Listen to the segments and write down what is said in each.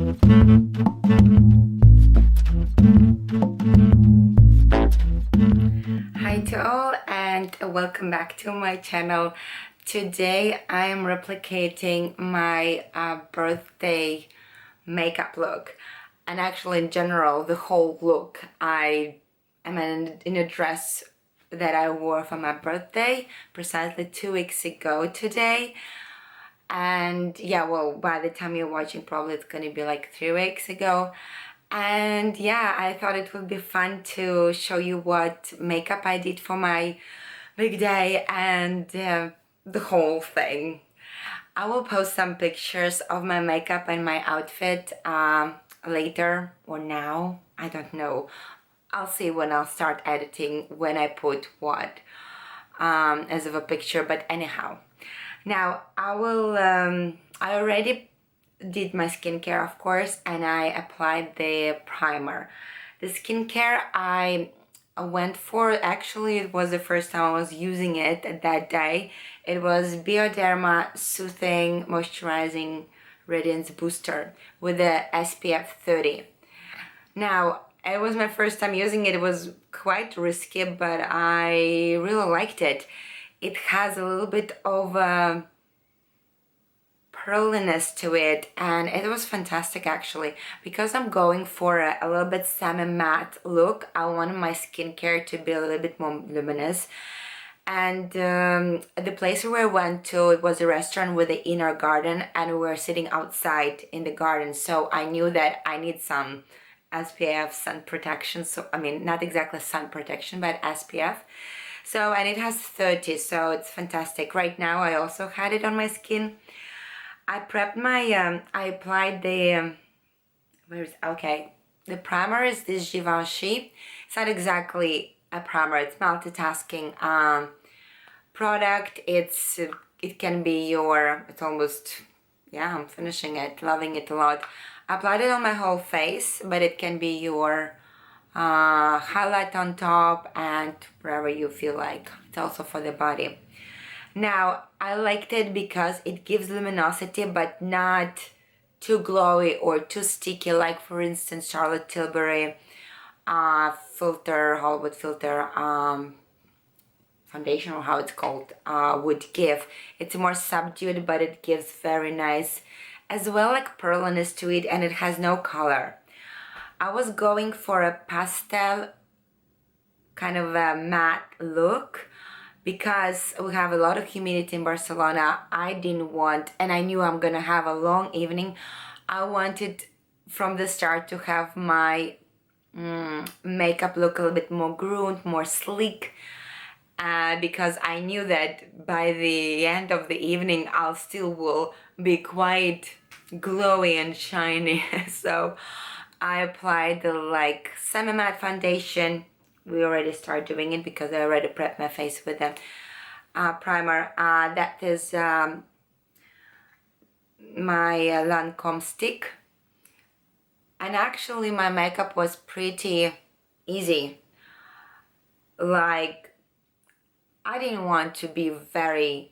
Hi to all and welcome back to my channel. Today I am replicating my birthday makeup look, and actually in general the whole look. I am in a dress that I wore for my birthday precisely 2 weeks ago today. And yeah, well, by the time you're watching, probably it's gonna be like 3 weeks ago. And yeah, I thought it would be fun to show you what makeup I did for my big day and the whole thing. I will post some pictures of my makeup and my outfit later or now, I don't know. I'll see when I'll start editing when I put what as of a picture, but anyhow. Now I already did my skincare, of course, and I applied the primer. The skincare I went for, actually it was the first time I was using it that day. It was Bioderma Soothing Moisturizing Radiance Booster with the SPF 30. Now, it was my first time using it. It was quite risky, but I really liked it. It has a little bit of pearliness to it, and it was fantastic actually. Because I'm going for a little bit semi-matte look, I wanted my skincare to be a little bit more luminous. And the place where I went to, it was a restaurant with the inner garden, and we were sitting outside in the garden, so I knew that I need some SPF sun protection. So I mean, not exactly sun protection, but SPF. So, and it has 30, so it's fantastic. Right now I also had it on my skin. I prepped my, I applied the, the primer is this Givenchy. It's not exactly a primer, it's multitasking product. It can be your, it's almost, yeah, I'm finishing it, loving it a lot. I applied it on my whole face, but it can be your highlight on top and wherever you feel like. It's also for the body. Now, I liked it because it gives luminosity, but not too glowy or too sticky, like for instance Charlotte Tilbury filter, Hollywood filter foundation, or how it's called, would give. It's more subdued, but it gives very nice, as well, like pearliness to it, and it has no color. I was going for a pastel kind of a matte look, because we have a lot of humidity in Barcelona. I didn't want, and I knew I'm gonna have a long evening. I wanted from the start to have my makeup look a little bit more groomed, more sleek, because I knew that by the end of the evening I'll still will be quite glowy and shiny. So I applied the like semi-matte foundation. We already started doing it because I already prepped my face with the primer. That is my Lancome stick. And actually my makeup was pretty easy. Like, I didn't want to be very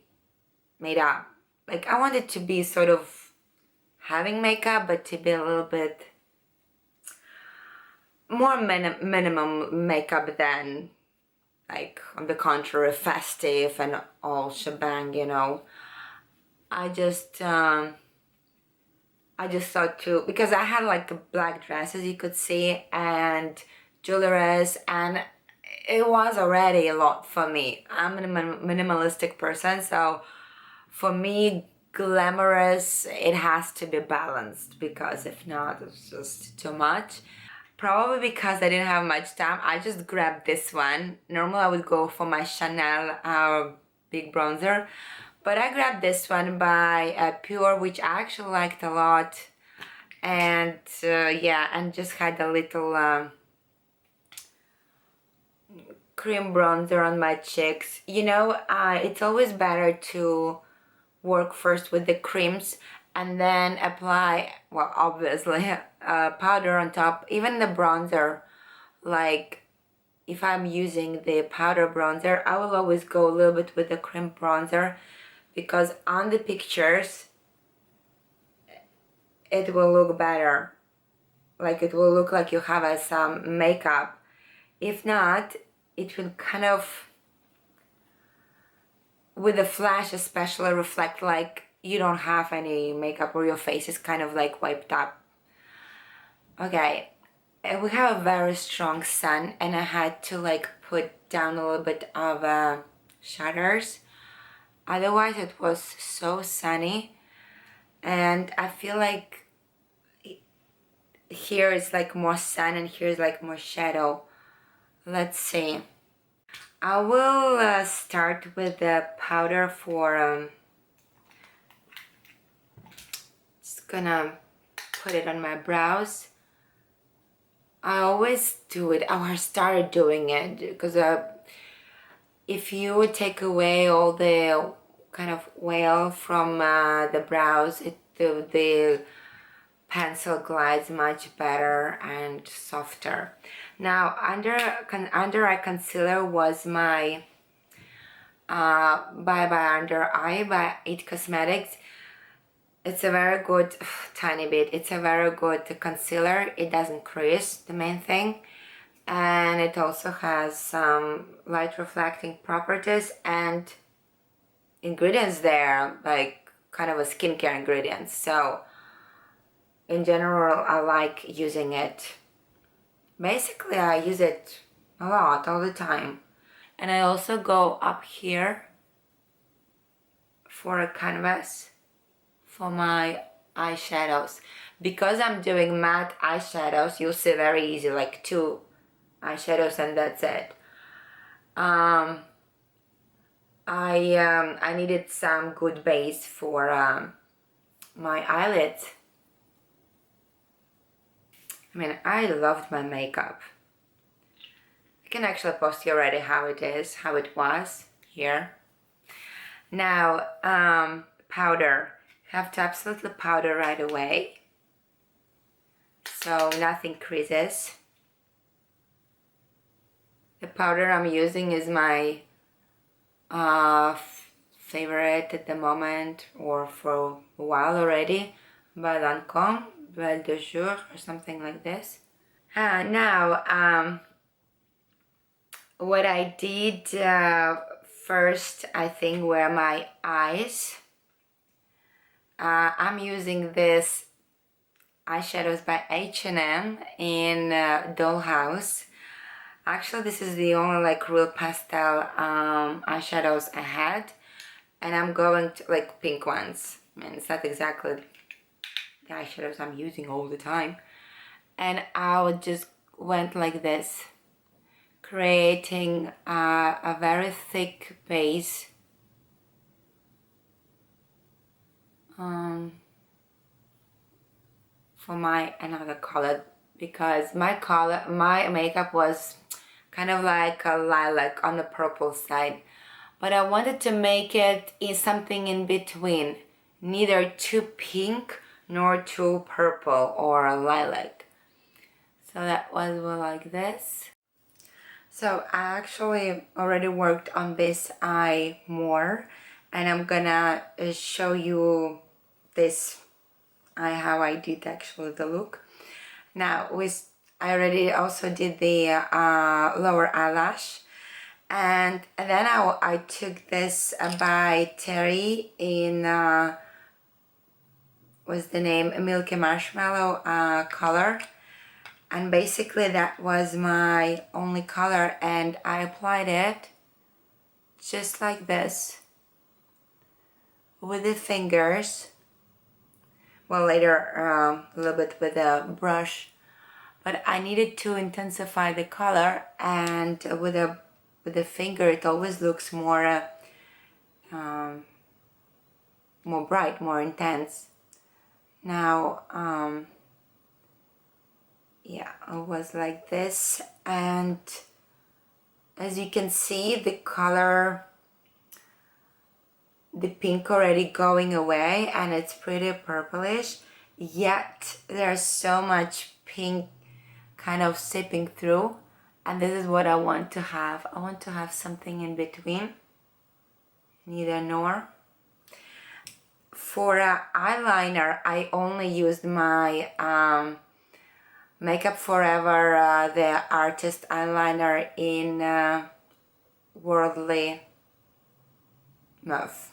made up. Like, I wanted to be sort of having makeup, but to be a little bit more minimum makeup than, like, on the contrary, festive and all shebang, you know. I just thought to, because I had like a black dress, as you could see, and jewelries, and it was already a lot for me. I'm a minimalistic person, so for me, glamorous, it has to be balanced, because if not, it's just too much. Probably because I didn't have much time, I just grabbed this one. Normally I would go for my Chanel big bronzer, but I grabbed this one by Pure, which I actually liked a lot. And yeah, and just had a little cream bronzer on my cheeks. You know, it's always better to work first with the creams and then apply, well, obviously, powder on top. Even the bronzer, like if I'm using the powder bronzer, I will always go a little bit with the cream bronzer, because on the pictures it will look better. Like it will look like you have some makeup. If not, it will kind of, with the flash especially, reflect like you don't have any makeup, or your face is kind of like wiped up. Okay, we have a very strong sun, and I had to like put down a little bit of shutters. Otherwise it was so sunny, and I feel like here is like more sun and here is like more shadow. Let's see. I will start with the powder for just gonna put it on my brows. I always do it, or I started doing it, because if you take away all the kind of oil from the brows, the pencil glides much better and softer. Now under eye concealer was my by Under Eye by It Cosmetics. It's a very good, tiny bit, it's a very good concealer. It doesn't crease, the main thing, and it also has some light reflecting properties and ingredients there, like kind of a skincare ingredients. So in general, I like using it. Basically, I use it a lot, all the time. And I also go up here for a canvas for my eyeshadows. Because I'm doing matte eyeshadows, you'll see very easy, like 2 eyeshadows and that's it. I needed some good base for my eyelids. I mean, I loved my makeup. I can actually post you already how it was here. Now, powder. Have to absolutely powder right away, so nothing creases. The powder I'm using is my favorite at the moment, or for a while already, by Lancome, Belle or something like this. Now, what I did first, I think, were my eyes. I'm using this eyeshadows by H&M in Dollhouse. Actually, this is the only like real pastel eyeshadows I had, and I'm going to like pink ones. I mean, it's not exactly the eyeshadows I'm using all the time. And I just went like this, creating a very thick base. For my another color, because my makeup was kind of like a lilac on the purple side, but I wanted to make it in something in between, neither too pink nor too purple or lilac. So that was like this. So I actually already worked on this eye more, and I'm gonna show you this eye, how I did actually the look. Now I already also did the lower eyelash, and then I took this by Terry in was the name Milky Marshmallow color, and basically that was my only color, and I applied it just like this with the fingers. Well, later a little bit with a brush, but I needed to intensify the color, and with the finger it always looks more more bright, more intense. Now yeah, it was like this, and as you can see, the color, the pink already going away, and it's pretty purplish, yet there's so much pink kind of sipping through, and this is what I want to have. I want to have something in between, neither nor. For eyeliner, I only used my Makeup Forever, the Artist Eyeliner in Worldly Mauve.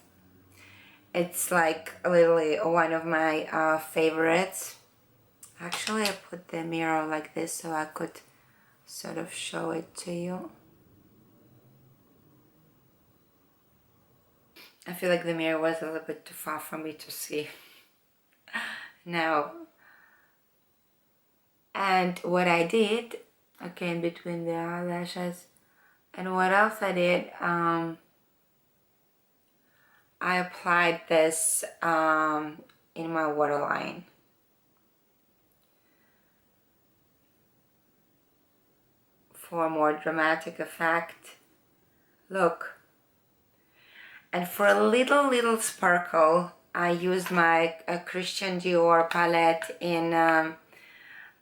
It's like literally one of my favorites. Actually, I put the mirror like this so I could sort of show it to you. I feel like the mirror was a little bit too far for me to see now. And what I did, okay, in between the eyelashes, and what else I did, I applied this in my waterline. For a more dramatic effect. Look. And for a little sparkle, I used my Christian Dior palette in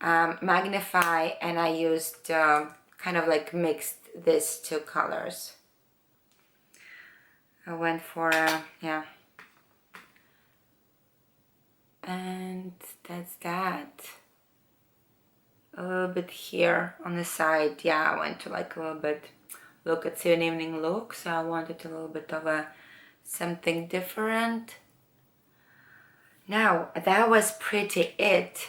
Magnify, and I used kind of like mixed these two colors. I went for yeah. And that's that. A little bit here on the side, yeah, I went to like a little bit look at an evening look, so I wanted a little bit of a something different. Now, that was pretty it.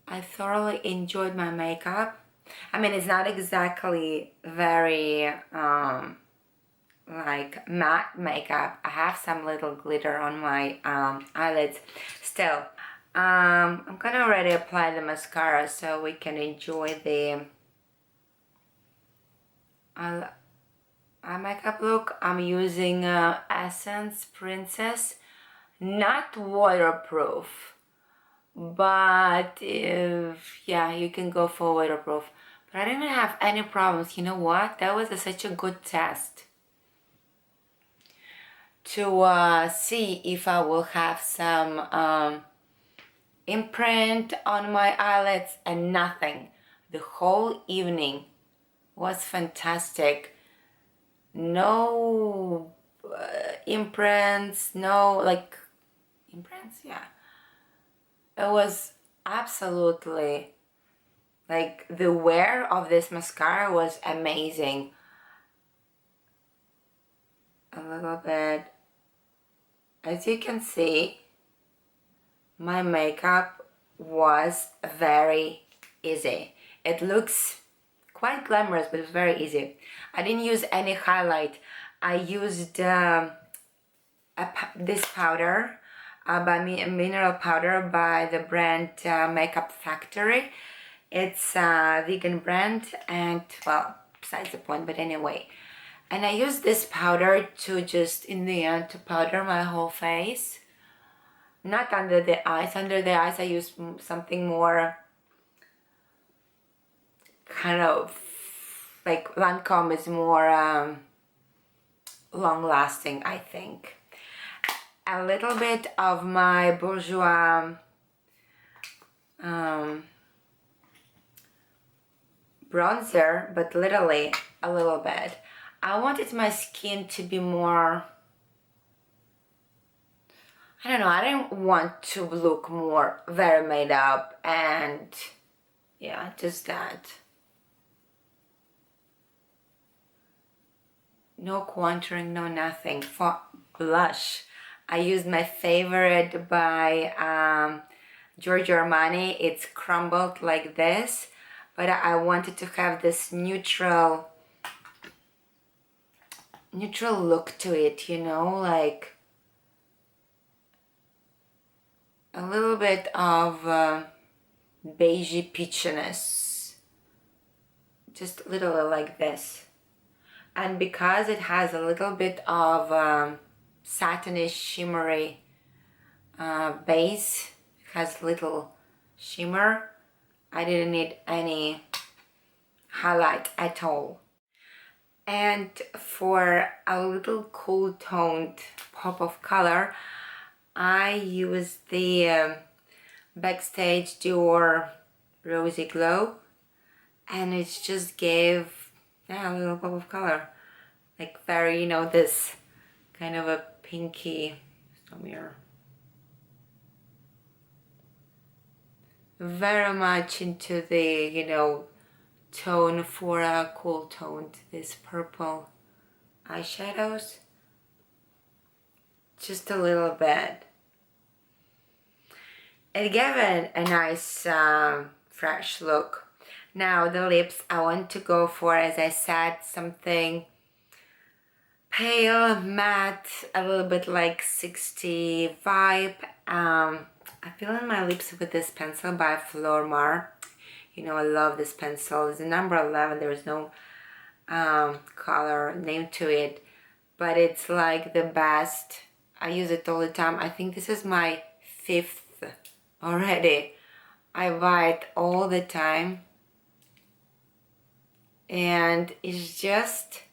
I thoroughly enjoyed my makeup. I mean, it's not exactly very like matte makeup. I have some little glitter on my eyelids. Still, I'm gonna already apply the mascara so we can enjoy the eye makeup look. I'm using Essence Princess, not waterproof, but yeah, you can go for waterproof. But I didn't have any problems. You know what? That was such a good test to see if I will have some imprint on my eyelids, and nothing. The whole evening was fantastic. No imprints, no like imprints, yeah. It was absolutely like the wear of this mascara was amazing. A little bit, as you can see, my makeup was very easy. It looks quite glamorous, but it's very easy. I didn't use any highlight. I used this powder by me, a mineral powder by the brand Makeup Factory. It's a vegan brand, and well, besides the point, but anyway. And I used this powder to just, in the end, to powder my whole face. Not under the eyes. Under the eyes I used something more kind of like Lancome is more long-lasting, I think. A little bit of my Bourjois bronzer, but literally a little bit. I wanted my skin to be more, I don't know, I didn't want to look more very made up, and yeah, just that. No contouring, no nothing. For blush, I used my favorite by Giorgio Armani. It's crumbled like this, but I wanted to have this neutral look to it, you know, like a little bit of beigey peachiness, just literally like this. And because it has a little bit of satiny shimmery base, it has little shimmer, I didn't need any highlight at all. And for a little cool toned pop of color, I used the Backstage Dior Rosy Glow, and it just gave, yeah, a little pop of color, like very, you know, this kind of a pinky, some here. Very much into the, you know, tone for a cool tone, this purple eyeshadows. Just a little bit. It gave it a nice fresh look. Now the lips, I want to go for, as I said, something pale, matte, a little bit like 60 vibe. I fill in my lips with this pencil by Flormar. You know, I love this pencil. It's a number 11. There is no color name to it, but it's like the best. I use it all the time. I think this is my 5th already. I buy it all the time, and it's just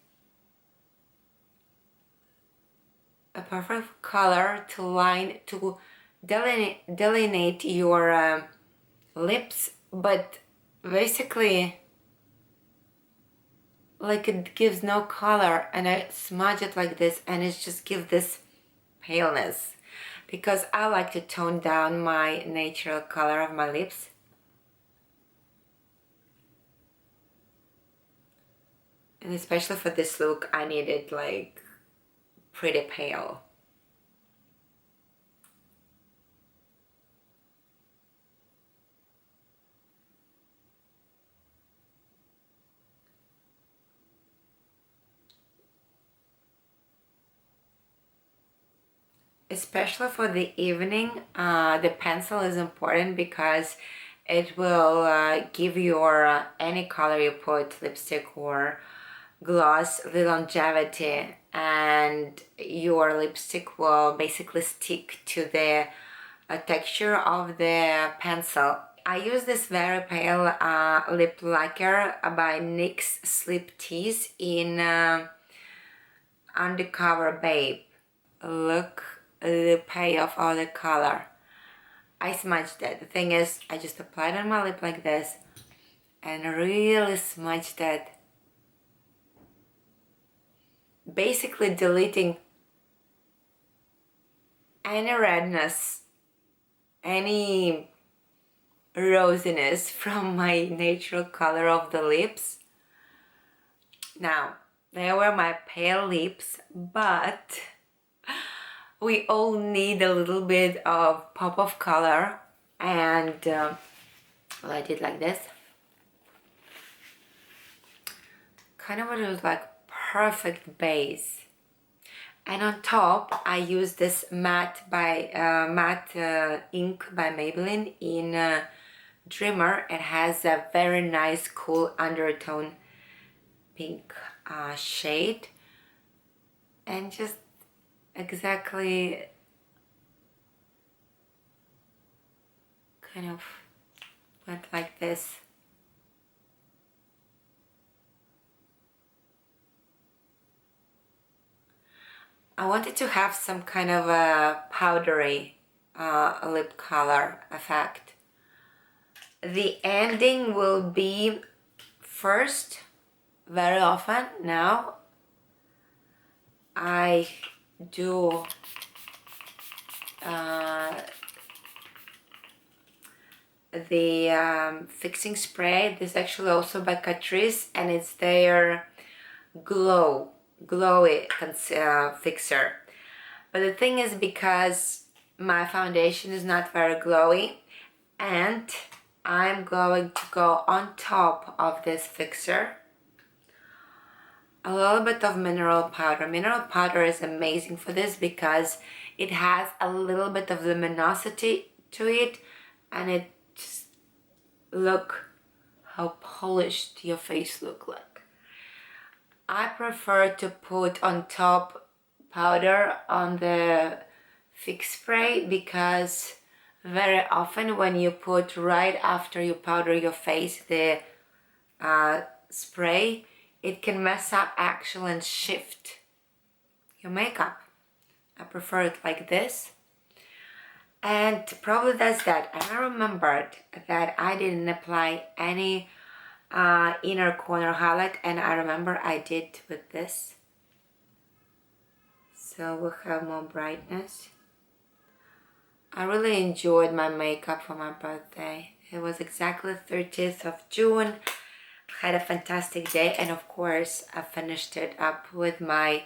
a perfect color to delineate your lips, but basically like it gives no color, and I smudge it like this and it just gives this paleness, because I like to tone down my natural color of my lips. And especially for this look, I need it like pretty pale. Especially for the evening, the pencil is important because it will give your any color you put, lipstick or gloss, the longevity, and your lipstick will basically stick to the texture of the pencil. I use this very pale lip lacquer by NYX Slip Tease in Undercover Babe. Look the payoff of the color. I smudged it. The thing is, I just applied on my lip like this and really smudged it, basically deleting any redness, any rosiness from my natural color of the lips. Now, they were my pale lips, but we all need a little bit of pop of color, and well, I did like this. Kind of what it was like perfect base. And on top, I use this matte ink by Maybelline in Dreamer. It has a very nice, cool undertone pink shade, and just exactly kind of went like this. I wanted to have some kind of a powdery lip color effect. The ending will be first, very often now, I do the fixing spray. This is actually also by Catrice, and it's their glowy fixer. But the thing is, because my foundation is not very glowy, and I'm going to go on top of this fixer a little bit of mineral powder. Mineral powder is amazing for this because it has a little bit of luminosity to it, and it just look how polished your face look like. I prefer to put on top powder on the fix spray, because very often when you put right after you powder your face the spray, it can mess up actually and shift your makeup. I prefer it like this. And probably that's that. And I remembered that I didn't apply any inner corner highlight, and I remember I did with this. so we'll have more brightness. I really enjoyed my makeup for my birthday. It was exactly 30th of June. I had a fantastic day, and of course I finished it up with my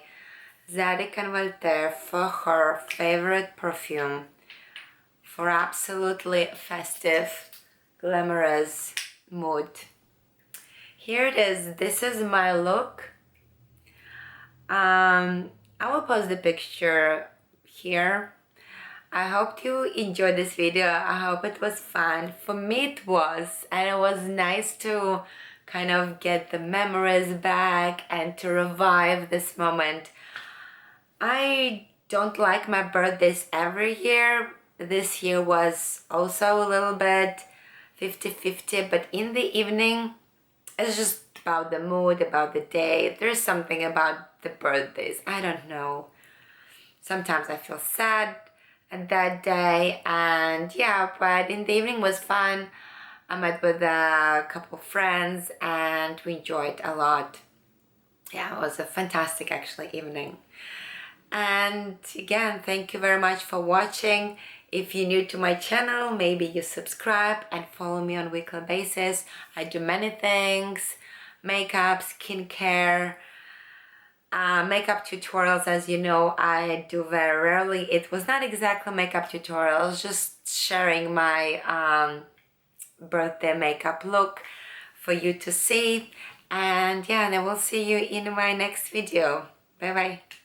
Zadig and Voltaire for her favorite perfume for absolutely festive, glamorous mood. Here it is. This is my look. I will post the picture here. I hope you enjoyed this video. I hope it was fun. For me it was, and it was nice to kind of get the memories back and to revive this moment. I don't like my birthdays every year. This year was also a little bit 50-50, but in the evening it's just about the mood, about the day. There's something about the birthdays, I don't know. Sometimes I feel sad at that day, and yeah, but in the evening was fun. I met with a couple of friends and we enjoyed a lot. Yeah, it was a fantastic actually evening. And again, thank you very much for watching. If you're new to my channel, maybe you subscribe and follow me on a weekly basis. I do many things: makeup, skincare, makeup tutorials. As you know, I do very rarely. It was not exactly makeup tutorials, just sharing my birthday makeup look for you to see. And yeah, and I will see you in my next video. Bye bye.